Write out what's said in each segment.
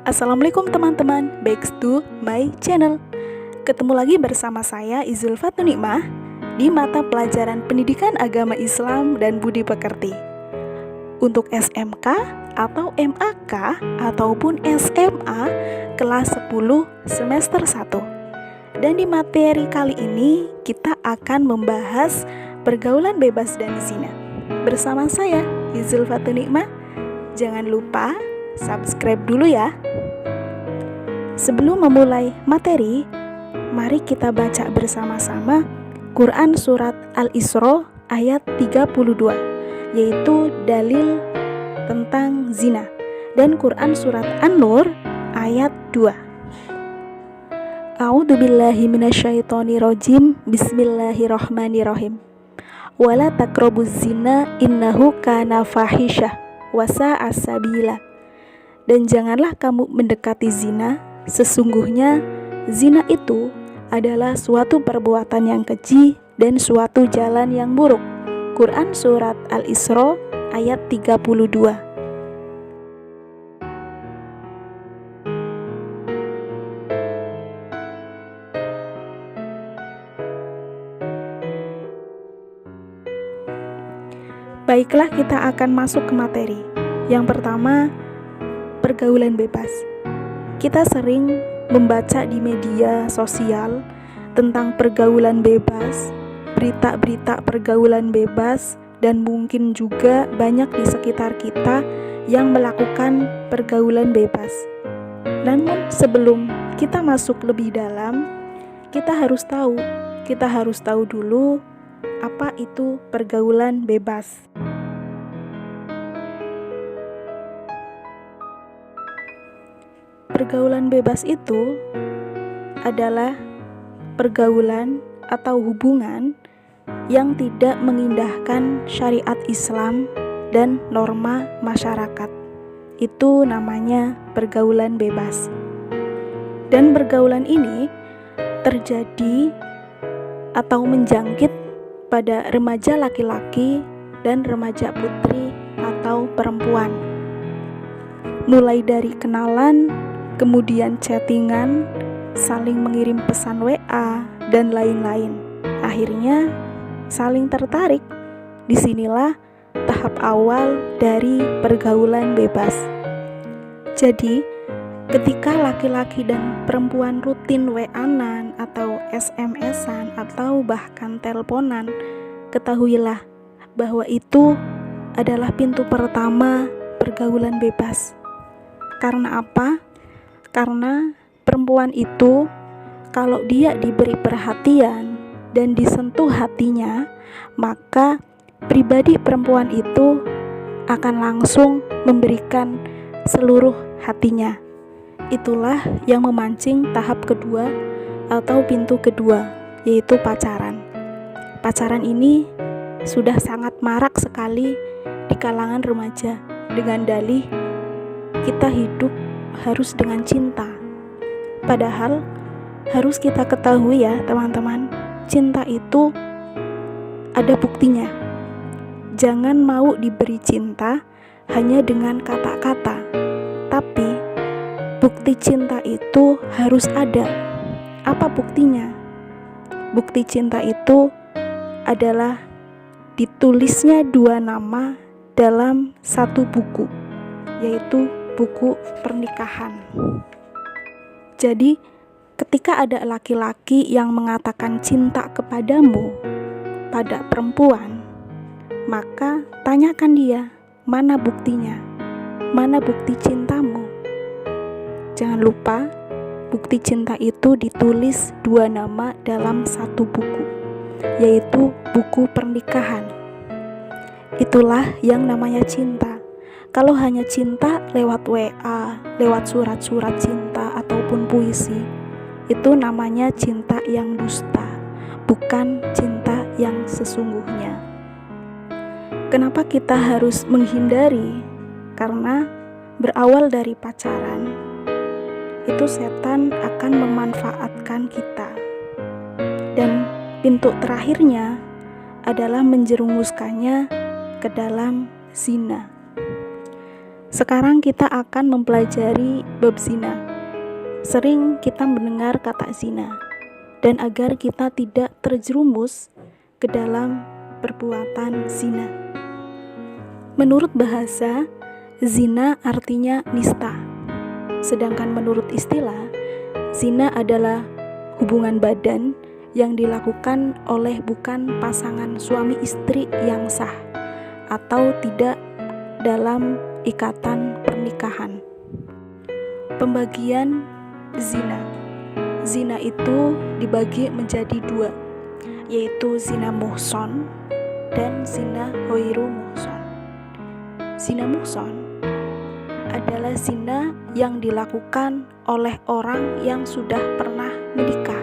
Assalamualaikum teman-teman, back to my channel. Ketemu lagi bersama saya Izul Fatun Nikmah di mata pelajaran Pendidikan Agama Islam dan Budi Pekerti untuk SMK atau MAK ataupun SMA kelas 10 semester 1. Dan di materi kali ini kita akan membahas pergaulan bebas dan zina. Bersama saya Izul Fatun Nikmah. Jangan lupa subscribe dulu ya. Sebelum memulai materi, mari kita baca bersama-sama Quran Surat Al-Isra ayat 32, yaitu dalil tentang zina, dan Quran Surat An-Nur ayat 2. A'udzubillahi minasyaitonirrajim. Bismillahirrahmanirrahim. Wala taqrabuz zina innahu kana fahisyah wa sa'a sabila. Dan janganlah kamu mendekati zina, sesungguhnya zina itu adalah suatu perbuatan yang keji dan suatu jalan yang buruk. Quran Surat Al-Isra ayat 32. Baiklah, kita akan masuk ke materi. Yang pertama, pergaulan bebas. Kita sering membaca di media sosial tentang pergaulan bebas, berita-berita pergaulan bebas, dan mungkin juga banyak di sekitar kita yang melakukan pergaulan bebas. Namun sebelum kita masuk lebih dalam, kita harus tahu dulu apa itu pergaulan bebas. Pergaulan bebas itu adalah pergaulan atau hubungan yang tidak mengindahkan syariat Islam dan norma masyarakat. Itu namanya pergaulan bebas. Dan pergaulan ini terjadi atau menjangkit pada remaja laki-laki dan remaja putri atau perempuan. Mulai dari kenalan, kemudian chattingan, saling mengirim pesan WA, dan lain-lain. Akhirnya saling tertarik. Disinilah tahap awal dari pergaulan bebas. Jadi, ketika laki-laki dan perempuan rutin WA-an atau SMS-an atau bahkan teleponan, ketahuilah bahwa itu adalah pintu pertama pergaulan bebas. Karena apa? Karena perempuan itu kalau dia diberi perhatian dan disentuh hatinya, maka pribadi perempuan itu akan langsung memberikan seluruh hatinya. Itulah yang memancing tahap kedua atau pintu kedua, yaitu pacaran. Pacaran ini sudah sangat marak sekali di kalangan remaja dengan dalih kita hidup harus dengan cinta. Padahal harus kita ketahui ya teman-teman, cinta itu ada buktinya. Jangan mau diberi cinta hanya dengan kata-kata, tapi bukti cinta itu harus ada. Apa buktinya? Bukti cinta itu adalah ditulisnya 2 nama dalam satu buku, yaitu buku pernikahan. Jadi, ketika ada laki-laki yang mengatakan cinta kepadamu pada perempuan, maka tanyakan dia, mana buktinya? Mana bukti cintamu? Jangan lupa, bukti cinta itu ditulis 2 nama dalam satu buku, yaitu buku pernikahan. Itulah yang namanya cinta. Kalau hanya cinta lewat WA, lewat surat-surat cinta ataupun puisi, itu namanya cinta yang dusta, bukan cinta yang sesungguhnya. Kenapa kita harus menghindari? Karena berawal dari pacaran, itu setan akan memanfaatkan kita. Dan pintu terakhirnya adalah menjerumuskannya ke dalam zina. Sekarang kita akan mempelajari bab zina. Sering kita mendengar kata zina, dan agar kita tidak terjerumus ke dalam perbuatan zina. Menurut bahasa, zina artinya nista. Sedangkan menurut istilah, zina adalah hubungan badan yang dilakukan oleh bukan pasangan suami istri yang sah atau tidak dalam ikatan pernikahan. Pembagian zina. Zina itu dibagi menjadi dua, yaitu zina muhson dan zina ghairu muhson. Zina muhson adalah zina yang dilakukan oleh orang yang sudah pernah menikah,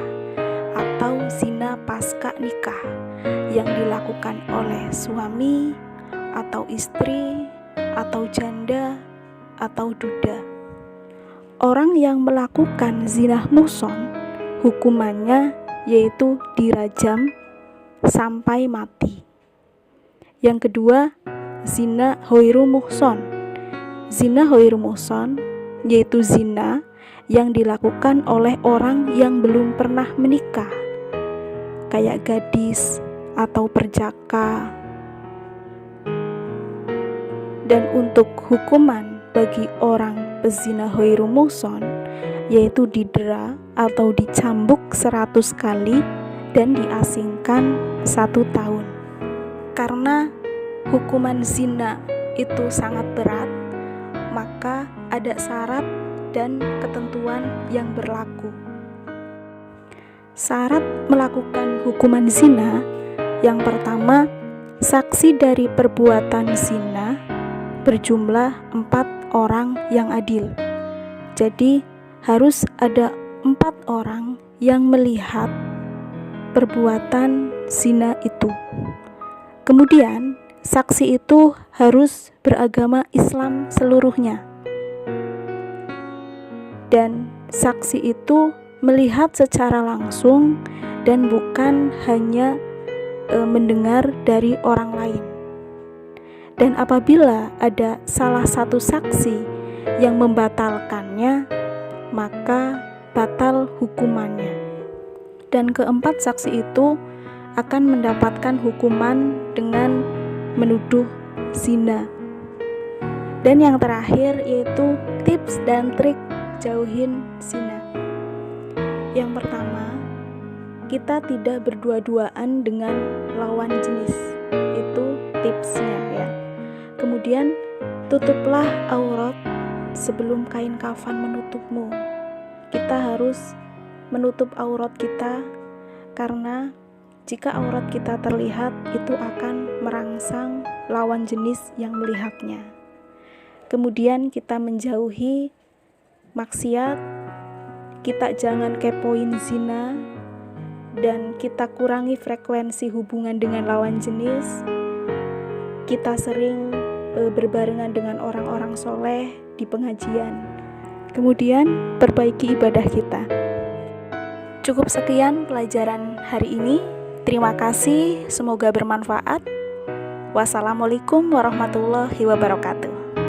atau zina pasca nikah yang dilakukan oleh suami atau istri atau janda atau duda. Orang yang melakukan zina muhson hukumannya yaitu dirajam sampai mati. Yang kedua, zina ghairu muhson. Zina ghairu muhson yaitu zina yang dilakukan oleh orang yang belum pernah menikah, kayak gadis atau perjaka. Dan untuk hukuman bagi orang pezina ghairu muhson yaitu didera atau dicambuk 100 kali dan diasingkan 1 tahun. Karena hukuman zina itu sangat berat, maka ada syarat dan ketentuan yang berlaku. Syarat melakukan hukuman zina yang pertama, saksi dari perbuatan zina berjumlah 4 orang yang adil. Jadi harus ada 4 orang yang melihat perbuatan zina itu. Kemudian saksi itu harus beragama Islam seluruhnya. Dan saksi itu melihat secara langsung dan bukan hanya mendengar dari orang lain. Dan apabila ada salah satu saksi yang membatalkannya, maka batal hukumannya. Dan keempat saksi itu akan mendapatkan hukuman dengan menuduh zina. Dan yang terakhir yaitu tips dan trik jauhin zina. Yang pertama, kita tidak berdua-duaan dengan lawan jenis. Itu tipsnya ya. Kemudian tutuplah aurat sebelum kain kafan menutupmu. Kita harus menutup aurat kita, karena jika aurat kita terlihat, itu akan merangsang lawan jenis yang melihatnya. Kemudian kita menjauhi maksiat, kita jangan kepoin zina, dan kita kurangi frekuensi hubungan dengan lawan jenis. Kita sering berbarengan dengan orang-orang soleh di pengajian. Kemudian perbaiki ibadah kita. Cukup sekian pelajaran hari ini. Terima kasih, semoga bermanfaat. Wassalamualaikum warahmatullahi wabarakatuh.